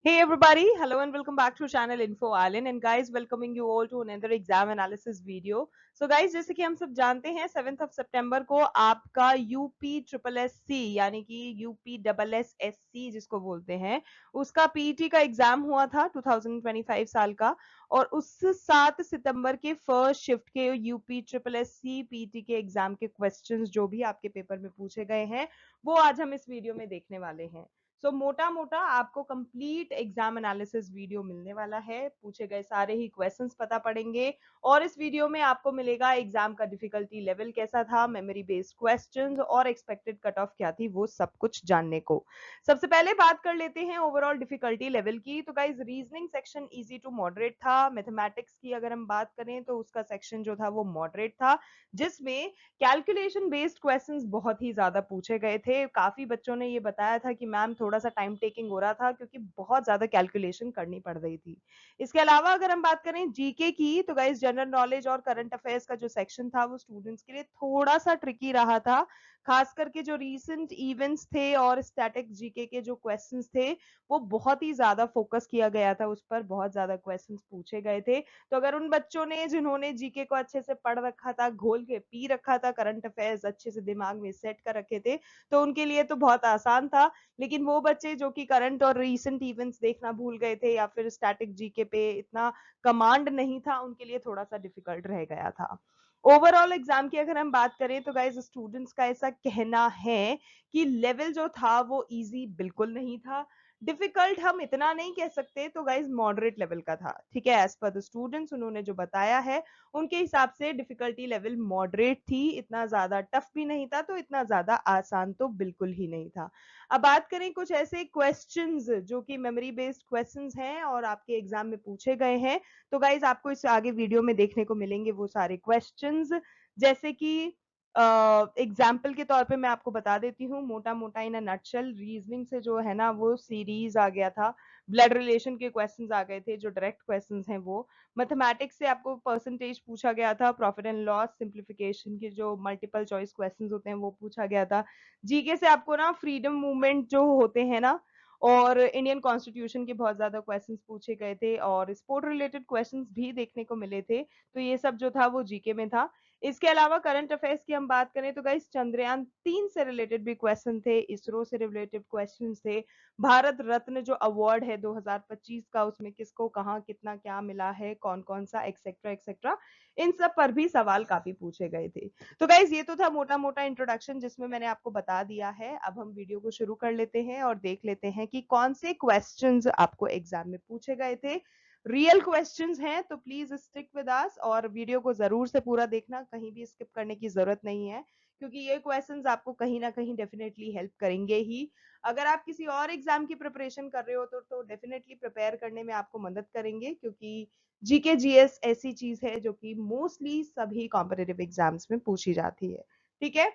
Hey everybody, hello and welcome back to channel Info Island and guys welcoming you all to another exam analysis video. So guys जैसे कि हम सब जानते हैं 7th of September को आपका UP triple S C यानी कि UP double S S C जिसको बोलते हैं उसका पीईटी का एग्जाम हुआ था 2025 साल का। और उस 7 सितंबर के फर्स्ट शिफ्ट के UP triple S C PET के एग्जाम के क्वेश्चंस जो भी आपके पेपर में पूछे गए हैं वो आज हम इस वीडियो में देखने वाले हैं। सो मोटा मोटा आपको कंप्लीट एग्जाम एनालिसिस वीडियो मिलने वाला है, पूछे गए सारे ही क्वेश्चंस पता पड़ेंगे और इस वीडियो में आपको मिलेगा एग्जाम का डिफिकल्टी लेवल कैसा था, मेमोरी बेस्ड क्वेश्चंस और एक्सपेक्टेड कट ऑफ क्या थी, वो सब कुछ जानने को। सबसे पहले बात कर लेते हैं ओवरऑल डिफिकल्टी लेवल की। तो guys reasoning section easy to moderate था। मैथमेटिक्स की अगर हम बात करें तो उसका सेक्शन जो था वो मॉडरेट था, जिसमें कैलकुलेशन बेस्ड क्वेश्चंस बहुत ही ज्यादा पूछे गए थे। काफी बच्चों ने ये बताया था कि मैम थोड़ा सा टाइम टेकिंग हो रहा था क्योंकि बहुत ज्यादा कैलकुलेशन करनी पड़ रही थी। इसके अलावा अगर हम बात करें जीके की तो गाइस जनरल नॉलेज और करंट अफेयर्स का जो सेक्शन था वो स्टूडेंट्स के लिए थोड़ा सा ट्रिकी रहा था। खास करके जो रीसेंट इवेंट्स थे और स्टैटिक जीके के जो क्वेश्चंस थे वो बहुत ही ज्यादा फोकस किया गया था, उस पर बहुत ज्यादा क्वेश्चंस पूछे गए थे। तो अगर उन बच्चों ने जिन्होंने जीके को अच्छे से पढ़ रखा था, घोल के पी रखा था, करंट अफेयर्स अच्छे से दिमाग में सेट कर रखे थे, तो उनके लिए तो बहुत आसान था। लेकिन वो बच्चे जो कि करंट और रीसेंट इवेंट्स देखना भूल गए थे या फिर स्टैटिक जीके पे इतना कमांड नहीं था, उनके लिए थोड़ा सा डिफिकल्ट रह गया था। ओवरऑल एग्जाम की अगर हम बात करें तो गाइज स्टूडेंट्स का ऐसा कहना है कि लेवल जो था वो इजी बिल्कुल नहीं था। डिफिकल्ट हम इतना नहीं कह सकते, तो गाइज मॉडरेट लेवल का था। ठीक है, एज पर द स्टूडेंट्स उन्होंने जो बताया है उनके हिसाब से डिफिकल्टी लेवल मॉडरेट थी, इतना ज्यादा टफ भी नहीं था तो इतना ज्यादा आसान तो बिल्कुल ही नहीं था। अब बात करें कुछ ऐसे क्वेश्चंस जो कि मेमोरी बेस्ड क्वेश्चंस हैं और आपके एग्जाम में पूछे गए हैं, तो गाइज आपको इस आगे वीडियो में देखने को मिलेंगे वो सारे क्वेश्चंस। जैसे कि एग्जाम्पल के तौर पे मैं आपको बता देती हूँ मोटा मोटा इन नटशेल। रीजनिंग से जो है ना वो सीरीज आ गया था, ब्लड रिलेशन के क्वेश्चंस आ गए थे जो डायरेक्ट क्वेश्चंस हैं वो। मैथमेटिक्स से आपको परसेंटेज पूछा गया था, प्रॉफिट एंड लॉस, सिंप्लीफिकेशन के जो मल्टीपल चॉइस क्वेश्चंस होते हैं वो पूछा गया था। जीके से आपको ना फ्रीडम मूवमेंट जो होते हैं ना और इंडियन कॉन्स्टिट्यूशन के बहुत ज्यादा क्वेश्चंस पूछे गए थे और स्पोर्ट रिलेटेड क्वेश्चंस भी देखने को मिले थे। तो ये सब जो था वो जीके में था। इसके अलावा करंट अफेयर्स की हम बात करें तो गाइस चंद्रयान 3 से रिलेटेड भी क्वेश्चन थे, इसरो से रिलेटेड क्वेश्चन थे। भारत रत्न जो अवार्ड है 2025 का उसमें किसको कहाँ कितना क्या मिला है, कौन कौन सा एक्सेट्रा एक्सेट्रा, इन सब पर भी सवाल काफी पूछे गए थे। तो गाइज ये तो था मोटा मोटा इंट्रोडक्शन जिसमें मैंने आपको बता दिया है। अब हम वीडियो को शुरू कर लेते हैं और देख लेते हैं कि कौन से क्वेश्चंस आपको एग्जाम में पूछे गए थे। रियल क्वेश्चंस हैं तो प्लीज स्टिक विद अस और वीडियो को जरूर से पूरा देखना, कहीं भी स्किप करने की जरूरत नहीं है क्योंकि ये क्वेश्चंस आपको कहीं ना कहीं डेफिनेटली हेल्प करेंगे ही। अगर आप किसी और एग्जाम की प्रिपरेशन कर रहे हो तो डेफिनेटली प्रिपेयर करने में आपको मदद करेंगे क्योंकि जीके जीएस ऐसी चीज है जो कि मोस्टली सभी कॉम्पिटेटिव एग्जाम्स में पूछी जाती है। ठीक है,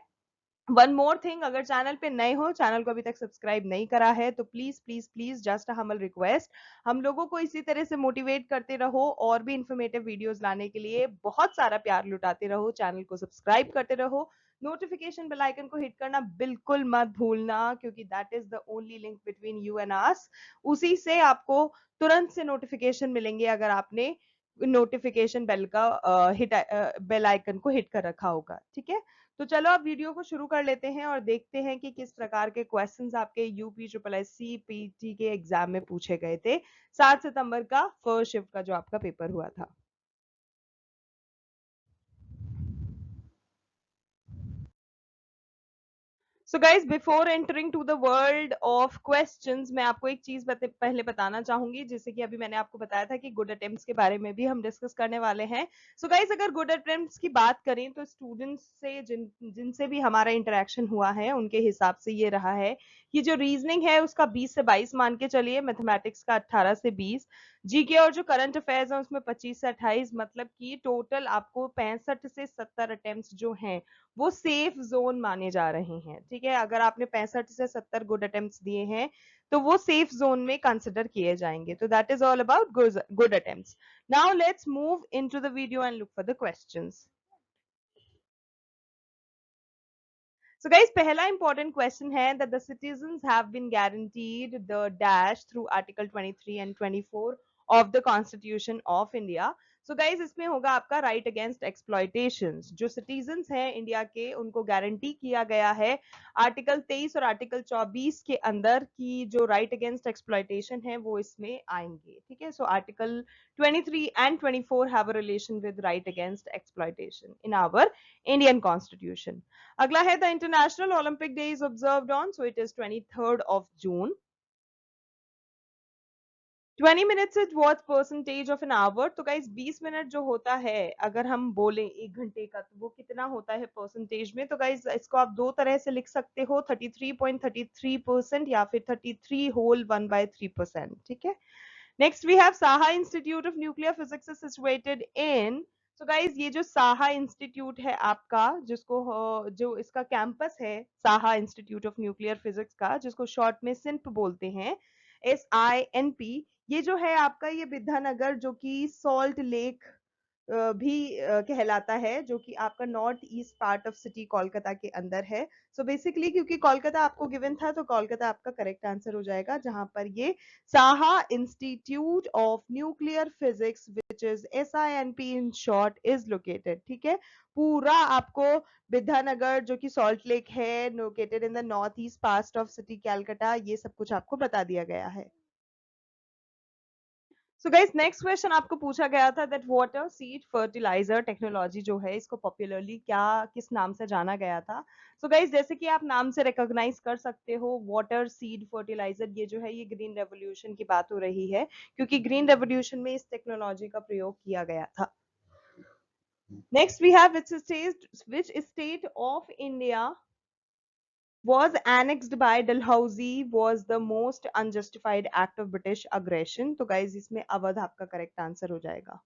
वन मोर थिंग, अगर चैनल पे नए हो, चैनल को अभी तक सब्सक्राइब नहीं करा है तो please please please just humble request, हम लोगों को इसी तरह से मोटिवेट करते रहो और भी इंफॉर्मेटिव वीडियोस लाने के लिए बहुत सारा प्यार लुटाते रहो, चैनल को सब्सक्राइब करते रहो, नोटिफिकेशन बेल आइकन को हिट करना बिल्कुल मत भूलना क्योंकि that is the only link between you and us. उसी से आपको तुरंत से नोटिफिकेशन मिलेंगे अगर आपने नोटिफिकेशन बेल का हिट बेल आइकन को हिट कर रखा होगा। ठीक है, तो चलो अब वीडियो को शुरू कर लेते हैं और देखते हैं कि किस प्रकार के क्वेश्चंस आपके UP triple S C PT के एग्जाम में पूछे गए थे 7 सितंबर का फर्स्ट शिफ्ट का जो आपका पेपर हुआ था। So guys before entering to the world of questions मैं आपको एक चीज पहले बताना चाहूंगी, जैसे कि अभी मैंने आपको बताया था कि गुड अटेम्प्ट्स के बारे में भी हम डिस्कस करने वाले हैं। सो गाइज अगर गुड अटेम्प्ट्स की बात करें तो स्टूडेंट्स से जिनसे भी हमारा इंटरेक्शन हुआ है उनके हिसाब से ये रहा है कि जो रीजनिंग है उसका 20 से 22 मान के चलिए, मैथमेटिक्स का 18 से 20, जीके और जो करंट अफेयर्स है उसमें 25 से 28, मतलब कि टोटल आपको 65 से 70 अटेम्प्ट्स जो हैं वो सेफ जोन माने जा रहे हैं। ठीक है, अगर आपने 65 से 70 गुड अटेम्प्ट्स दिए हैं तो वो सेफ जोन में कंसिडर किए जाएंगे। तो that is all about good attempts. Now let's move into the video and look for the questions. So guys, पहला important question है that the citizens have been guaranteed the dash through Article 23 and 24 of the Constitution of India. So guys, इसमें होगा आपका right against exploitations. जो citizens हैं India के उनको guarantee किया गया है आर्टिकल 23 और आर्टिकल 24 के अंदर की जो right against exploitation है वो इसमें आएंगे, ठीक है. So article 23 and 24 have a relation with right against exploitation in our Indian Constitution. अगला है the international Olympic day is observed on, so it is 23rd of June. 20 minutes is what percentage of an hour? तो guys 20 minute जो होता है अगर हम बोलें एक घंटे का तो वो कितना होता है परसेंटेज में? तो गाइस इसको आप दो तरह से लिख सकते हो, 33.33% या फिर 33 होल 1/3%, ठीक है. Next we have Saha institute of nuclear physics is situated in. So guys ये जो साहा इंस्टीट्यूट है आपका, जिसको जो इसका कैंपस है Saha institute of nuclear physics का, जिसको शॉर्ट में सिंप बोलते हैं, SINP, ये जो है आपका ये विद्यानगर जो कि सॉल्ट लेक भी कहलाता है, जो कि आपका north east part of city Kolkata के अंदर है. सो बेसिकली क्योंकि कोलकाता आपको गिवन था तो कोलकाता आपका करेक्ट आंसर हो जाएगा, जहां पर ये Saha institute of nuclear physics which is SINP in short is located, ठीक है. पूरा आपको विद्यानगर जो कि सॉल्ट लेक है located in the north east part of city Calcutta, ये सब कुछ आपको बता दिया गया है. सो गाइस नेक्स्ट क्वेश्चन आपको पूछा गया था that water seed fertiliser technology जो है इसको पॉपुलरली क्या किस नाम से जाना गया था. सो गाइस जैसे कि आप नाम से रिकॉग्नाइज कर सकते हो, वाटर सीड फर्टिलाइजर ये जो है ये ग्रीन रेवोल्यूशन की बात हो रही है, क्योंकि ग्रीन रेवोल्यूशन में इस टेक्नोलॉजी का प्रयोग किया गया था. Next we have which state of India was annexed by Dalhousie was the most unjustified act of British aggression. तो guys इसमें अवध आपका करेक्ट आंसर हो जाएगा.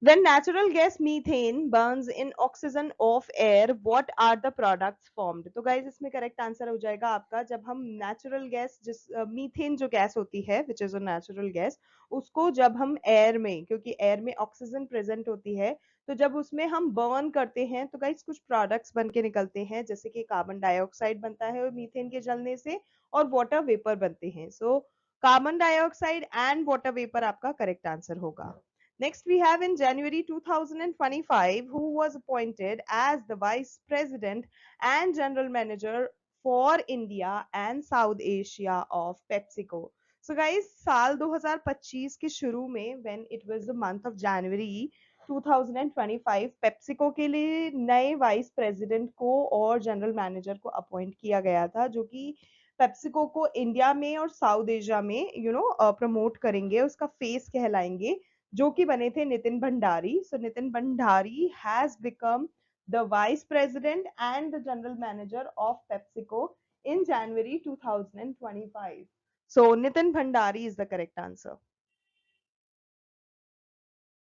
When natural gas methane burns in oxygen of air, what are the products formed? तो guys इसमें correct answer हो जाएगा आपका, जब हम नेचुरल गैस जिस मीथेन जो गैस होती है which is a natural gas, उसको जब हम एयर में, क्योंकि एयर में ऑक्सीजन प्रेजेंट होती है, तो जब उसमें हम बर्न करते हैं तो गाइस कुछ प्रोडक्ट्स बन के निकलते हैं, जैसे कि कार्बन डाइऑक्साइड बनता है और मीथेन के जलने से, और वाटर वेपर बनते हैं. So carbon dioxide and water vapour आपका करेक्ट आंसर होगा. Next, we have in January 2025, who was appointed as the Vice President and General Manager for India and South Asia of PepsiCo. So guys, साल 2025 के शुरू में, when it was the month of January 2025, PepsiCo के लिए नए vice president को और general manager को अपॉइंट किया गया था, जो कि पेप्सिको को इंडिया में और साउथ एशिया में प्रमोट करेंगे, उसका फेस कहलाएंगे, जो कि बने थे Nitin Bhandari. So Nitin Bhandari has become the vice president and the general manager of PepsiCo in January 2025. So Nitin Bhandari is the correct answer.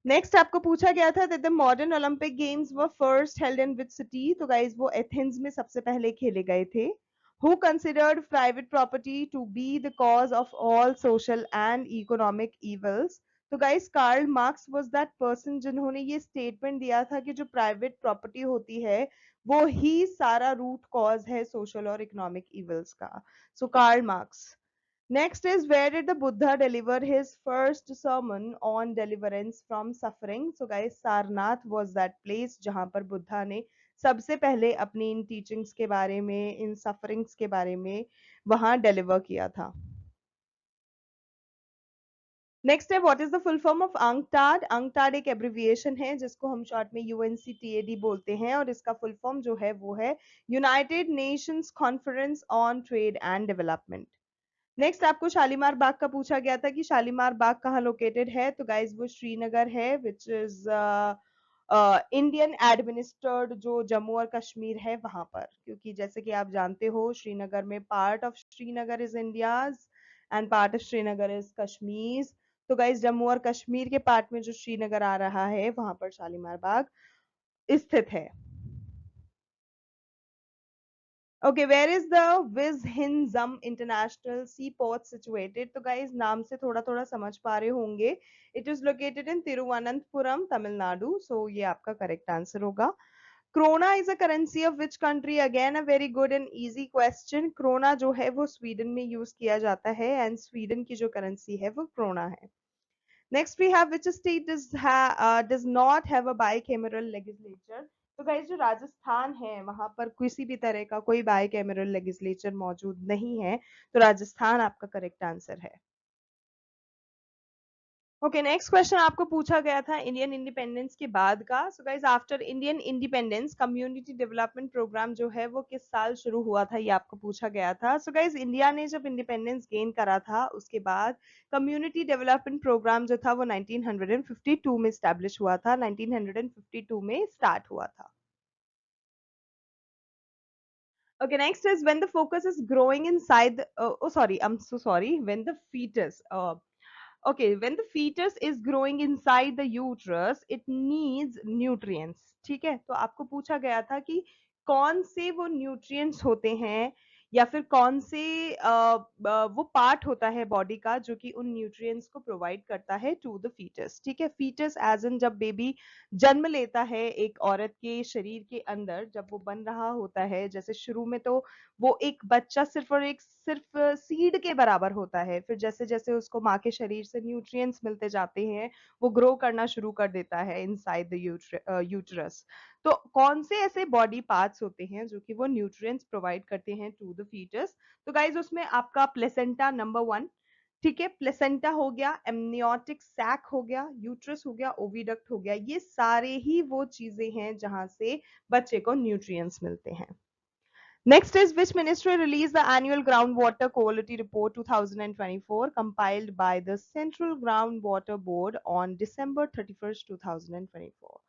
Next आपको पूछा गया था that the modern Olympic games were first held in which city. तो guys वो Athens में सबसे पहले खेले गए थे. Who considered private property to be the cause of all social and economic evils. तो guys Karl Marx was that person जिन्होंने ये स्टेटमेंट दिया था कि जो प्राइवेट प्रॉपर्टी होती है वो ही सारा रूट कॉज है सोशल और इकोनॉमिक इवल्स का. So Karl Marx. Next is, where did the Buddha deliver his first sermon on deliverance from suffering? So guys, Sarnath was that place जहां पर बुद्धा ने सबसे पहले अपनी इन टीचिंग्स के बारे में, इन सफरिंग्स के बारे में वहां डिलीवर किया था. नेक्स्ट है, what is the full form of UNCTAD? UNCTAD एक एब्रिविएशन है जिसको हम शॉर्ट में UNCTAD बोलते हैं, और इसका फुल फॉर्म जो है वो है United Nations conference on trade and development. Next आपको शालीमार बाग का पूछा गया था कि शालीमार बाग कहाँ लोकेटेड है. तो गाइज वो श्रीनगर है, विच इज इंडियन एडमिनिस्ट्रेड जो जम्मू और कश्मीर है वहां पर, क्योंकि जैसे कि आप जानते हो श्रीनगर में part of Srinagar is India's and part of Srinagar is Kashmir. तो गाइज जम्मू और कश्मीर के पार्ट में जो श्रीनगर आ रहा है वहां पर शालीमार बाग स्थित है. Okay, where is the Vizhinjam International Seaport situated? तो guys नाम से थोड़ा थोड़ा समझ पा रहे होंगे. It is located in Thiruvananthapuram, Tamil Nadu. So ये आपका करेक्ट आंसर होगा. Krona is a currency of which country? Again a very good and easy question. Krona जो है वो स्वीडन में यूज किया जाता है एंड स्वीडन की जो करेंसी है वो क्रोना है। Next we have which state does not have a bicameral legislature? तो गाइस जो राजस्थान है वहां पर किसी भी तरह का कोई बाइकैमरल लेजिस्लेचर मौजूद नहीं है, तो राजस्थान आपका करेक्ट आंसर है। ओके, नेक्स्ट क्वेश्चन आपको पूछा गया था इंडियन इंडिपेंडेंस के बाद का। So guys after Indian independence community development programme जो है वो किस साल शुरू हुआ था, ये आपको पूछा गया था। सो गाइस इंडिया ने जब इंडिपेंडेंस गेन करा था उसके बाद कम्युनिटी डेवलपमेंट प्रोग्राम जो था वो 1952 में स्टैब्लिश हुआ था, 1952 में स्टार्ट हुआ था। Okay, next is when the focus is growing inside the, oh sorry, I'm so sorry, when the fetus okay, when the fetus is growing inside the uterus it needs nutrients। ठीक है, तो आपको पूछा गया था कि कौन से वो न्यूट्रिएंट्स होते हैं या फिर कौन से वो पार्ट होता है बॉडी का जो कि उन न्यूट्रिएंट्स को प्रोवाइड करता है टू द फीटस। ठीक है, फीटस एज इन जब बेबी जन्म लेता है एक औरत के शरीर के अंदर, जब वो बन रहा होता है, जैसे शुरू में तो वो एक बच्चा सिर्फ सीड के बराबर होता है, फिर जैसे जैसे उसको माँ के शरीर से न्यूट्रिएंट्स मिलते जाते हैं वो ग्रो करना शुरू कर देता है इनसाइड द यूटरस। तो कौन से ऐसे बॉडी पार्ट्स होते हैं जो कि वो न्यूट्रिएंट्स प्रोवाइड करते हैं टू द फीटस? तो गाइज उसमें आपका प्लेसेंटा नंबर वन। ठीक है, प्लेसेंटा हो गया, एमनियोटिक सैक हो गया, यूट्रस हो गया, ओविडक्ट हो गया, ये सारे ही वो चीजें हैं जहां से बच्चे को न्यूट्रिएंट्स मिलते हैं। Next is which ministry released the annual groundwater quality report 2024 compiled by the Central Groundwater Board on December 31st, 2024?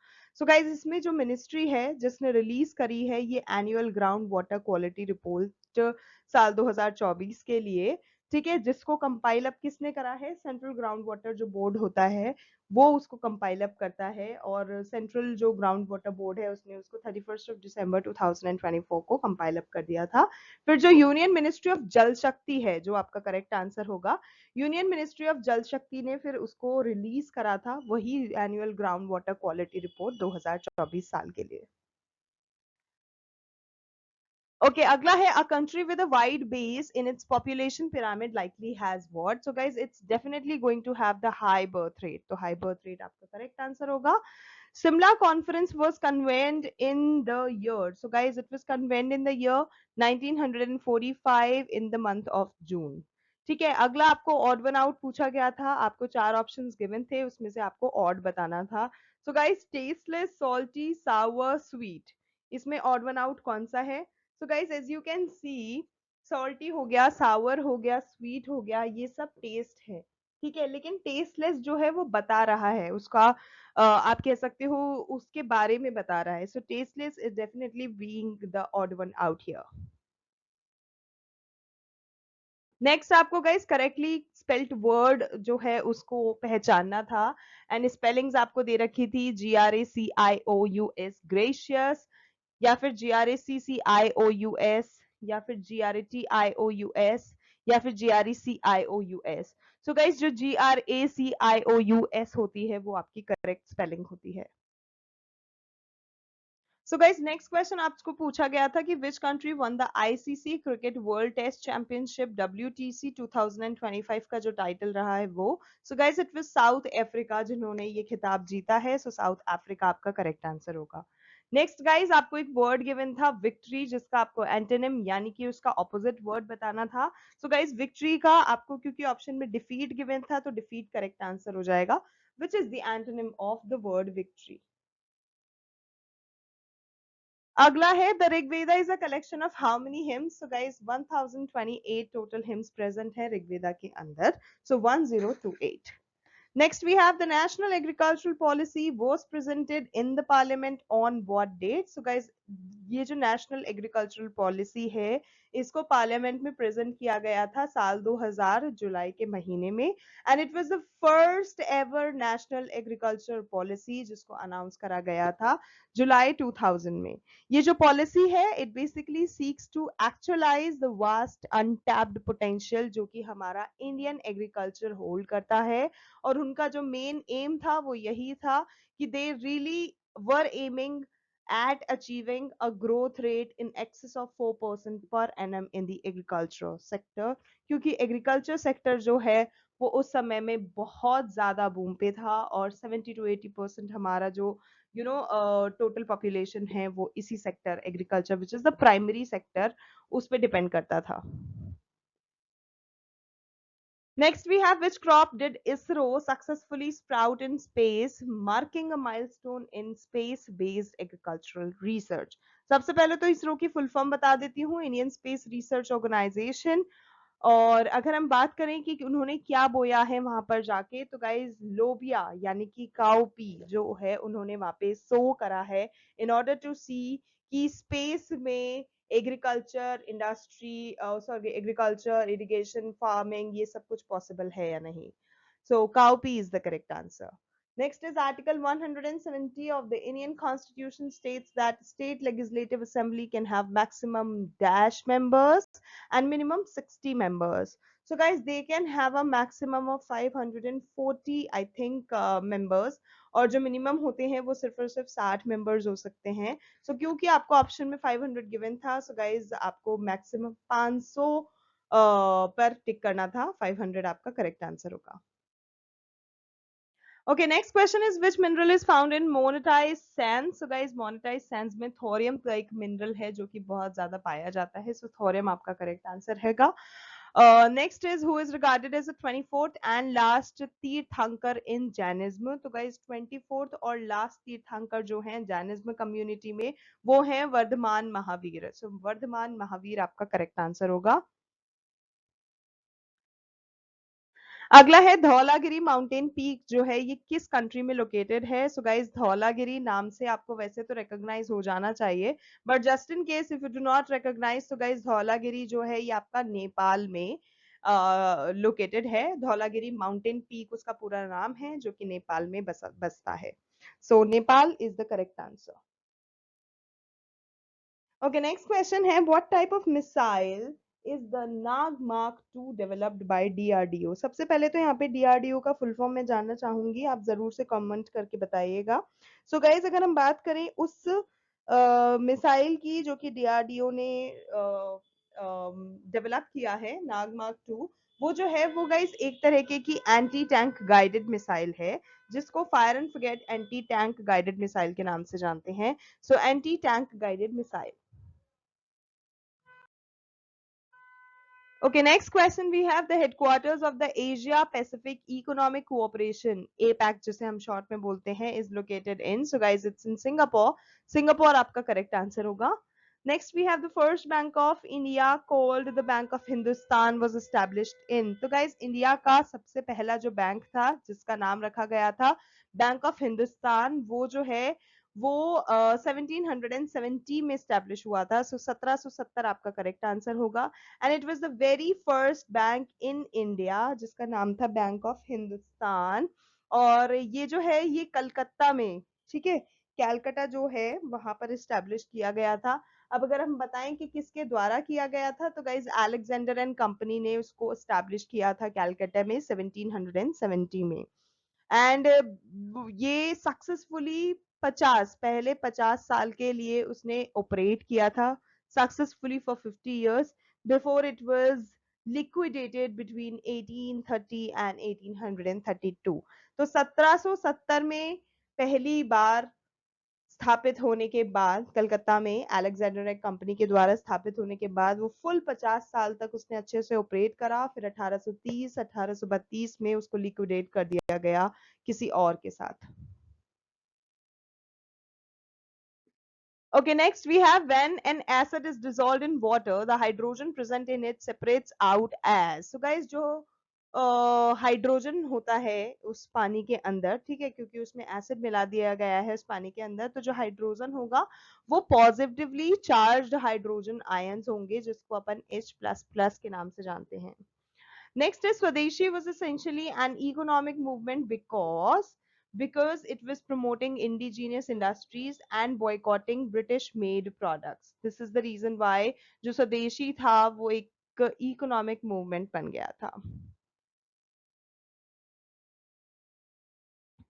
So guys इसमें जो मिनिस्ट्री है जिसने रिलीज करी है ये annual ground water quality report साल 2024 के लिए, ठीक है, जिसको कंपाइल अप किसने करा है? सेंट्रल ग्राउंड वाटर जो बोर्ड होता है वो उसको कंपाइल अप करता है, और सेंट्रल जो ग्राउंड वाटर बोर्ड है उसने उसको 31 दिसंबर 2024 को कंपाइल अप कर दिया था। फिर जो यूनियन मिनिस्ट्री ऑफ जल शक्ति है, जो आपका करेक्ट आंसर होगा, union ministry of Jal Shakti ने फिर उसको रिलीज करा था वही annual ground water quality report 2024 साल के लिए। ओके, अगला है a country with a wide base in its population pyramid likely has what? So guys it's definitely going to have the high birth rate, तो high birth rate आपका correct answer होगा। Simla conference was convened in the year, so guys it was convened in the year 1945 in the month of June। ठीक है, अगला आपको odd one out पूछा गया था, आपको चार ऑप्शंस गिवन थे, उसमें से आपको ऑड बताना था। So guys tasteless, salty, sour, sweet, इसमें ऑड वन आउट कौन सा है? So guys as you can see, salty हो गया, सावर हो गया, स्वीट हो गया, ये सब टेस्ट है। ठीक है, लेकिन टेस्टलेस जो है वो बता रहा है उसका आप कह सकते हो उसके बारे में बता रहा है। So tasteless is definitely being the odd one out here. Next आपको गाइस करेक्टली स्पेल्ड वर्ड जो है उसको पहचानना था, एंड स्पेलिंग्स आपको दे रखी थी GRACIOUS ग्रेशियस, या फिर GRACCIOUS, या फिर GRATIOUS, या फिर GRECIOUS। सो गाइस जो GRACIOUS होती है वो आपकी करेक्ट स्पेलिंग होती है। सो गाइस नेक्स्ट क्वेश्चन आपको पूछा गया था कि which country won the ICC cricket world test championship WTC 2025 का जो टाइटल रहा है वो? So guys it was South Africa जिन्होंने ये खिताब जीता है, सो साउथ अफ्रीका आपका करेक्ट आंसर होगा। नेक्स्ट गाइस आपको एक वर्ड गिवन था विक्ट्री, जिसका आपको एंटोनिम यानी कि उसका ऑपोजिट वर्ड बताना था। सो गाइस विक्ट्री का आपको क्योंकि ऑप्शन में डिफीट गिवन था तो डिफीट करेक्ट आंसर हो जाएगा, which is the antonym of the word victory. अगला है the Rigveda is a collection of how many hymns? So guys 1028 total hymns present है ऋग्वेदा के अंदर, सो 1028। Next, we have the National Agricultural Policy was presented in the Parliament on what date? So, guys, ये जो national agricultural policy है इसको parliament में present किया गया था साल 2000 जुलाई के महीने में, and it was the first ever national agriculture policy जिसको अनाउंस करा गया था जुलाई 2000 में। ये जो पॉलिसी है it basically seeks to actualise the vast untapped potential जो कि हमारा इंडियन एग्रीकल्चर होल्ड करता है, और उनका जो मेन एम था वो यही था कि they really were aiming at achieving a growth rate in excess of 4% per annum in the agriculture sector, क्योंकि agriculture sector जो है वो उस समय में बहुत ज़्यादा बूम पे था और 70 to 80% हमारा जो टोटल पॉपुलेशन है वो इसी sector agriculture which is the primary sector उस पे डिपेंड करता था. Next, we have which crop did ISRO successfully sprout in space, marking a milestone in space-based agricultural research. सबसे पहले तो इसरो की फुल फॉर्म बता देती हूँ, इंडियन स्पेस रिसर्च ऑर्गेनाइजेशन. और अगर हम बात करें कि उन्होंने क्या बोया है वहां पर जाके, तो गाइज लोबिया यानी कि काउपी जो है उन्होंने वहां पे सो करा है इन ऑर्डर टू सी कि स्पेस में agriculture industry, sorry agriculture irrigation farming ये सब कुछ पॉसिबल है या नहीं. So cowpea is the correct answer. Next is Article 170 of the Indian Constitution states that state legislative assembly can have maximum dash members and minimum 60 members. So guys, they can have a maximum of 540 I think members, और जो minimum होते हैं वो सिर्फ और सिर्फ 60 members हो सकते हैं. सो क्योंकि आपको ऑप्शन में 500 गिवन था, सो गाइज आपको मैक्सिमम 500 पर टिक करना था. 500 आपका करेक्ट आंसर होगा. Okay, next question is which mineral is found in monetized sands? So guys, monetized sands में थोरियम का एक मिनरल है जो कि बहुत ज्यादा पाया जाता है. So थोरियम आपका करेक्ट आंसर हैगा. Next is who is regarded as the 24th and last तीर्थंकर in Jainism. तो guys 24th और last तीर्थंकर जो हैं जैनिज्म कम्युनिटी में वो हैं वर्धमान महावीर. So वर्धमान महावीर आपका करेक्ट आंसर होगा. अगला है धौलागिरी माउंटेन पीक जो है ये किस कंट्री में लोकेटेड है. सो गाइस धौलागिरी नाम से आपको वैसे तो रिकॉग्नाइज हो जाना चाहिए, but just in case if you do not recognise, तो गाइस धौलागिरी जो है ये आपका नेपाल में लोकेटेड है. धौलागिरी माउंटेन पीक उसका पूरा नाम है जो कि नेपाल में बसता है. So Nepal is the correct answer. Okay, next question है what type of missile is the Nag mark 2 developed by DRDO. सबसे पहले तो यहाँ पे DRDO का फुल फॉर्म मैं जानना चाहूंगी, आप जरूर से कमेंट करके बताइएगा. सो गाइज अगर हम बात करें उस मिसाइल की जो कि DRDO ने डेवलप किया है नाग मार्क 2, वो जो है वो गाइज एक तरह की एंटी टैंक गाइडेड मिसाइल है जिसको fire and forget anti tank guided missile के नाम से जानते हैं. So anti tank guided missile. Okay, next question we have the headquarters of the Asia Pacific Economic Cooperation APEC जिसे हम शॉर्ट में बोलते हैं is located in. So guys it's in Singapore. Singapore आपका correct answer होगा. Next we have the first bank of India called the Bank of Hindustan was established in. तो guys India का सबसे पहला जो बैंक था जिसका नाम रखा गया था बैंक ऑफ हिंदुस्तान, वो जो है वो 1770 में स्टैब्लिश हुआ था. सो 1770 आपका करेक्ट आंसर होगा. And it was the very first bank in India जिसका नाम था बैंक ऑफ हिंदुस्तान. और ये जो है ये कलकत्ता में, ठीक है, कैलकाटा जो है वहां पर स्टैब्लिश किया गया था. अब अगर हम बताएं कि किसके द्वारा किया गया था, तो गाइज अलेक्जेंडर एंड कंपनी ने उसको स्टैब्लिश किया था कैलकाटा में 1770 में. एंड ये सक्सेसफुली 50 साल के लिए उसने ऑपरेट किया था successfully for 50 years before it was liquidated between 1830 and 1832. तो 1770 में पहली बार स्थापित होने के बाद कलकत्ता में अलेक्जेंडर एक कंपनी के द्वारा स्थापित होने के बाद वो फुल 50 साल तक उसने अच्छे से ऑपरेट करा. फिर 1830 1832 में उसको लिक्विडेट कर दिया गया किसी और के साथ. Okay, next we have when an acid is dissolved in water, the hydrogen present in it separates out as. So guys जो हाइड्रोजन होता है उस पानी के अंदर, ठीक है, क्योंकि उसमें एसिड मिला दिया गया है उस पानी के अंदर, तो जो हाइड्रोजन होगा वो पॉजिटिवली चार्ज्ड हाइड्रोजन आयंस होंगे जिसको अपन H++ के नाम से जानते हैं. Next is Swadeshi was essentially an economic movement because it was promoting indigenous industries and boycotting British made products. This is the reason why जो स्वदेशी था वो एक economic movement बन गया था.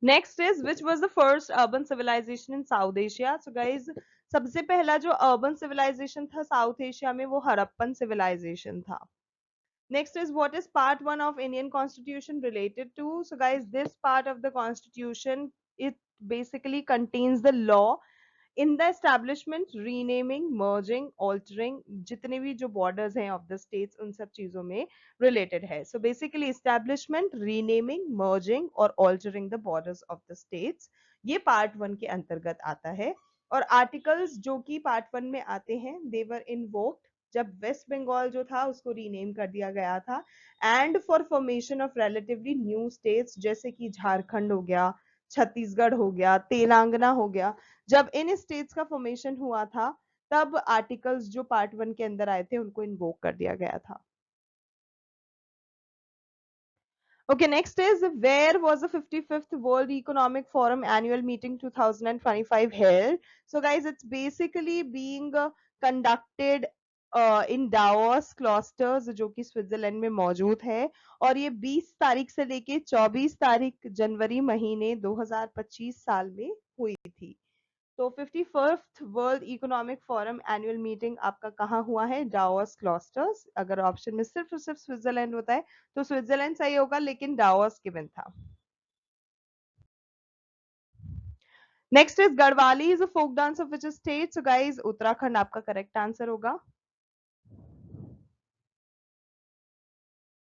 Next is which was the first urban civilisation in South Asia. So guys सबसे पहला जो अर्बन सिविलाइजेशन था साउथ एशिया में वो हड़प्पन सिविलाइजेशन था. Next is what is part 1 of Indian Constitution related to? So guys, this part of the Constitution, it basically contains the law in the establishment, renaming, merging, altering जितने भी जो borders हैं of the states उन सब चीजों में related है. So basically establishment, renaming, merging और altering the borders of the states ये part 1 के अंतर्गत आता है. और articles जो कि part 1 में आते हैं they were invoked जब वेस्ट बंगाल जो था उसको रीनेम कर दिया गया था and for formation of relatively new states जैसे कि झारखंड हो गया, छत्तीसगढ़ हो गया, तेलंगाना हो गया. जब इन स्टेट्स का फॉर्मेशन हुआ था तब आर्टिकल्स जो पार्ट 1 के अंदर आए थे उनको इन्वोक कर दिया गया था. Okay, next is where was the 55th World Economic Forum annual meeting 2025 held? So guys, it's basically being conducted in Davos क्लॉस्टर्स जो कि स्विट्जरलैंड में मौजूद है और ये 20 तारीख से लेके 24 तारीख जनवरी महीने 2025 साल में हुई थी. तो 51st world economic forum annual meeting आपका कहाँ हुआ है? डावोस क्लॉस्टर्स. अगर ऑप्शन में सिर्फ और सिर्फ स्विट्जरलैंड होता है तो स्विट्जरलैंड सही होगा लेकिन डावोस गिवन था. Next is Garhwali is a folk dance of which state? So guys Uttarakhand आपका करेक्ट आंसर होगा.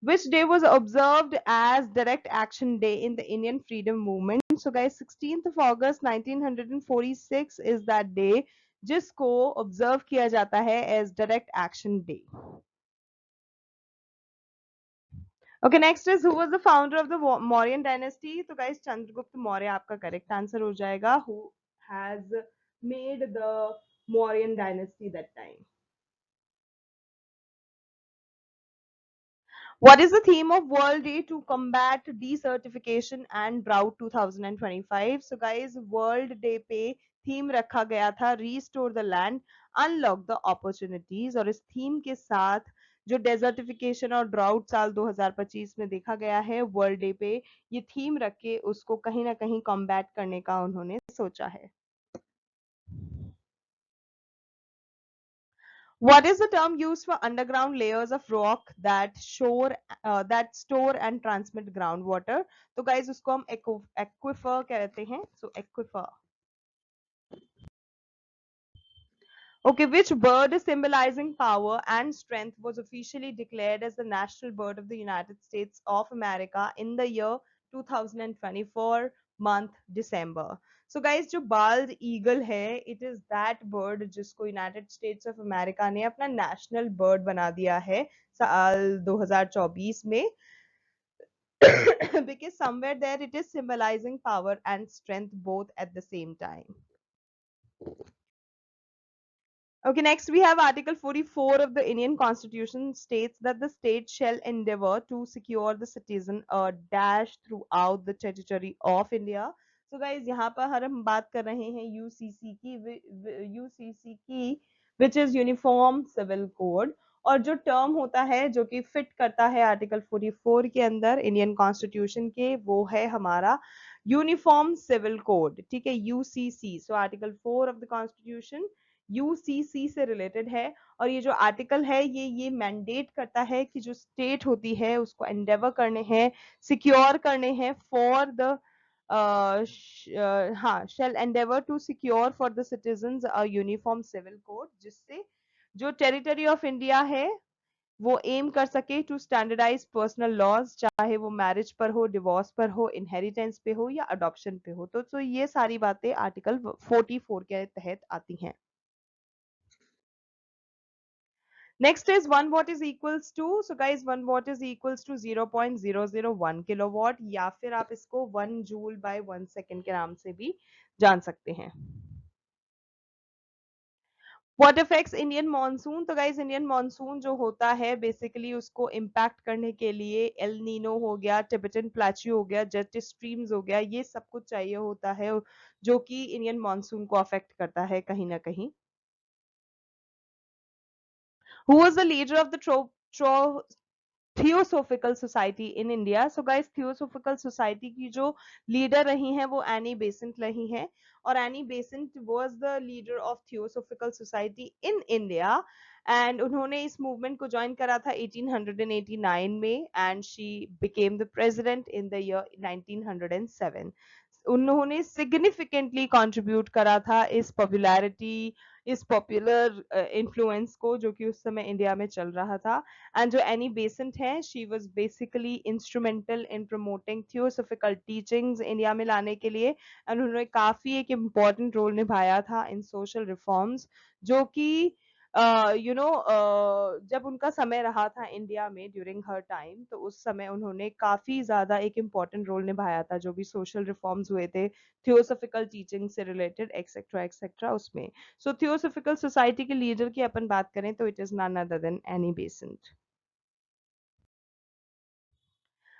Which day was observed as Direct Action Day in the Indian Freedom Movement? So guys, 16th of August 1946 is that day जिसको observe किया जाता है as Direct Action Day. Okay, next is who was the founder of the Mauryan dynasty? तो guys, Chandragupta Maurya आपका correct answer हो जाएगा. Who has made the Mauryan dynasty that time? What is the theme of World Day to combat desertification and drought 2025? So guys, World Day पे theme रखा गया था Restore the Land, Unlock the Opportunities और इस theme के साथ जो desertification और ड्राउट साल 2025 में देखा गया है वर्ल्ड डे पे ये थीम रख के उसको कहीं ना कहीं कॉम्बैट करने का उन्होंने सोचा है. What is the term used for underground layers of rock that store and transmit groundwater? तो guys उसको हम aquifer कहते हैं. So aquifer. Okay, which bird symbolizing power and strength was officially declared as the national bird of the United States of America in the year 2024 month December? So guys, जो bald eagle है, it is that bird जिसको United States of America ने अपना national bird बना दिया है साल 2024 में because somewhere there it is symbolizing power and strength both at the same time. Okay, next we have Article 44 of the Indian Constitution states that the state shall endeavor to secure the citizen a dash throughout the territory of India. So guys, यहाँ पर हम बात कर रहे हैं UCC की which is Uniform Civil Code और जो टर्म होता है जो कि फिट करता है आर्टिकल 44 के अंदर इंडियन कॉन्स्टिट्यूशन के वो है हमारा यूनिफॉर्म सिविल कोड. ठीक है, UCC. So article 4 of the constitution UCC से रिलेटेड है और ये जो आर्टिकल है ये मैंडेट करता है कि जो स्टेट होती है उसको एंडेवर करने हैं, सिक्योर करने हैं फॉर द हाँ shall endeavour to secure for the citizens a uniform civil code जिससे जो टेरिटरी ऑफ इंडिया है वो एम कर सके टू स्टैंडर्डाइज पर्सनल लॉज चाहे वो मैरिज पर हो, डिवोर्स पर हो, इनहेरिटेंस पे हो या अडॉप्शन पे हो. तो ये सारी बातें आर्टिकल 44 के तहत आती हैं. Next is 1 watt is equals to, so guys 1 watt is equals to 0.001 kilowatt या फिर आप इसको 1 joule by 1 second के नाम से भी जान सकते हैं. What affects Indian monsoon? तो guys Indian monsoon जो होता है basically उसको impact करने के लिए एल नीनो हो गया, टिबेटन प्लेट्यू हो गया, जेट स्ट्रीम्स हो गया, ये सब कुछ चाहिए होता है जो कि इंडियन मॉनसून को अफेक्ट करता है कहीं ना कहीं. Who was the leader of the theosophical society in India. So guys, theosophical society की जो लीडर रही हैं वो एनी बेसेंट रही हैं, और Annie Besant was the leader of theosophical society in India, and उन्होंने इस मूवमेंट को ज्वाइन करा था 1889 में, and she became the president in the year 1907। उन्होंने सिग्निफिकेंटली कंट्रीब्यूट करा था इस पॉपुलैरिटी, इस पॉपुलर इन्फ्लुएंस को जो कि उस समय इंडिया में चल रहा था। एंड जो एनी बेसेंट है, she was basically instrumental in promoting theosophical teachings India में लाने के लिए, एंड उन्होंने काफी एक इम्पॉर्टेंट रोल निभाया था इन सोशल रिफॉर्म्स, जो कि जब उनका समय रहा था इंडिया में ड्यूरिंग हर टाइम, तो उस समय उन्होंने काफी ज्यादा एक इम्पॉर्टेंट रोल निभाया था, जो भी सोशल रिफॉर्म्स हुए थे थियोसॉफिकल टीचिंग से रिलेटेड एक्सेट्रा एक्सेट्रा उसमें। सो थियोसॉफिकल सोसाइटी के लीडर की अपन बात करें तो it is none other than Annie Besant.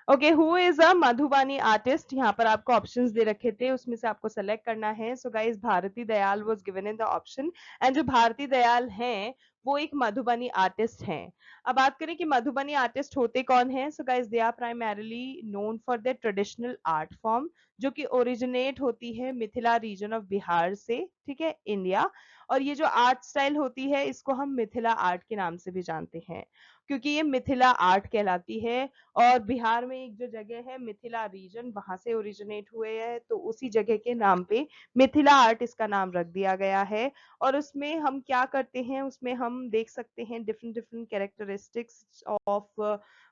Okay, who is a Madhubani artist? यहाँ पर आपको ऑप्शंस दे रखे थे, उसमें से आपको सेलेक्ट करना है। So guys, Bharati Dayal was given in the option, and जो भारती दयाल हैं वो एक मधुबनी आर्टिस्ट हैं। अब बात करें कि मधुबनी आर्टिस्ट होते कौन हैं? So guys, they are primarily known for their traditional art form, जो कि ओरिजिनेट होती है मिथिला रीजन ऑफ बिहार से, ठीक है, इंडिया। और ये जो आर्ट स्टाइल होती है इसको हम मिथिला आर्ट के नाम से भी जानते हैं, क्योंकि ये मिथिला आर्ट कहलाती है। और बिहार में एक जो जगह है मिथिला रीजन, वहां से ओरिजिनेट हुए हैं, तो उसी जगह के नाम पे मिथिला आर्ट इसका नाम रख दिया गया है। और उसमें हम क्या करते हैं, उसमें हम देख सकते हैं different different characteristics of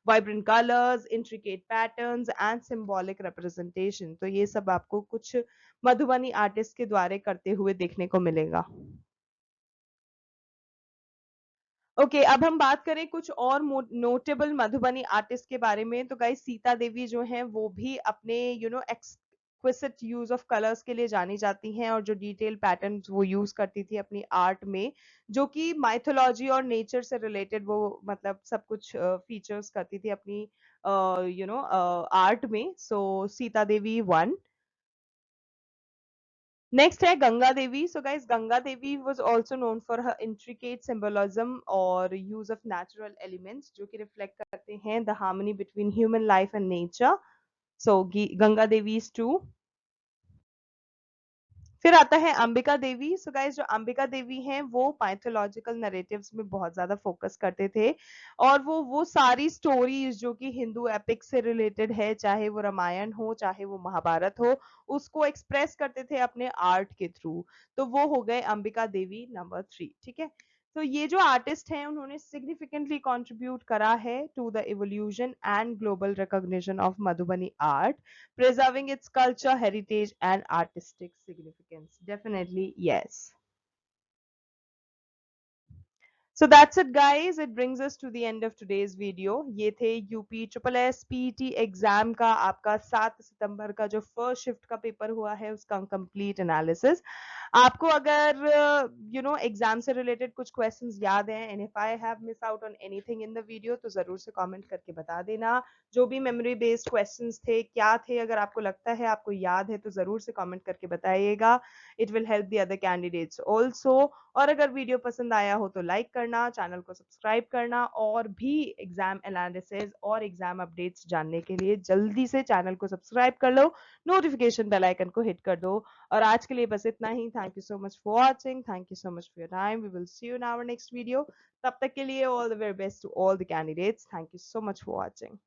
vibrant colours, intricate patterns and symbolic representation. तो ये सब आपको कुछ मधुबनी आर्टिस्ट के द्वारा करते हुए देखने को मिलेगा। ओके अब हम बात करें कुछ और नोटेबल मधुबनी आर्टिस्ट के बारे में, तो गाइस सीता देवी जो हैं वो भी अपने एक्सक्विसिट यूज ऑफ कलर्स के लिए जानी जाती हैं, और जो डिटेल पैटर्न्स वो यूज करती थी अपनी आर्ट में, जो कि माइथोलॉजी और नेचर से रिलेटेड वो मतलब सब कुछ फीचर्स करती थी अपनी आर्ट में। So Sita Devi one. Next है Ganga Devi. So guys, Ganga Devi was also known for her intricate symbolism और यूज ऑफ नेचुरल एलिमेंट्स, जो कि रिफ्लेक्ट करते हैं the harmony between human life and nature. So Ganga Devi is two. फिर आता है अंबिका देवी। सो गाइस, जो अंबिका देवी हैं वो माइथोलॉजिकल नैरेटिव्स में बहुत ज्यादा फोकस करते थे, और वो सारी स्टोरीज जो कि हिंदू एपिक से रिलेटेड है, चाहे वो रामायण हो चाहे वो महाभारत हो, उसको एक्सप्रेस करते थे अपने आर्ट के थ्रू। तो वो हो गए अंबिका देवी नंबर 3, ठीक है। तो ये जो आर्टिस्ट हैं उन्होंने सिग्निफिकेंटली कंट्रीब्यूट करा है to the evolution and global recognition of Madhubani art, preserving its culture, heritage, and artistic significance. Definitely, yes. So that's it guys, it brings us to the end of today's video. ये थे UP triple S PT exam का आपका 7 सितंबर का जो first shift का paper हुआ है उसका कंप्लीट एनालिसिस। आपको अगर एग्जाम से रिलेटेड कुछ क्वेश्चंस याद हैं, and if I have miss out on anything in the video तो जरूर से कमेंट करके बता देना। जो भी मेमोरी बेस्ड क्वेश्चंस थे क्या थे, अगर आपको लगता है आपको याद है तो जरूर से कमेंट करके बताइएगा। It will help the other candidates also. और अगर वीडियो पसंद आया हो तो लाइक करना, चैनल को सब्सक्राइब करना, और भी एग्जाम एनालिसिस और एग्जाम अपडेट्स जानने के लिए जल्दी से चैनल को सब्सक्राइब कर लो, नोटिफिकेशन बेल आइकन को हिट कर दो। और आज के लिए बस इतना ही। Thank you so much for watching, thank you so much for your time, we will see you in our next video. तब तक के लिए all the very best to all the candidates, thank you so much for watching.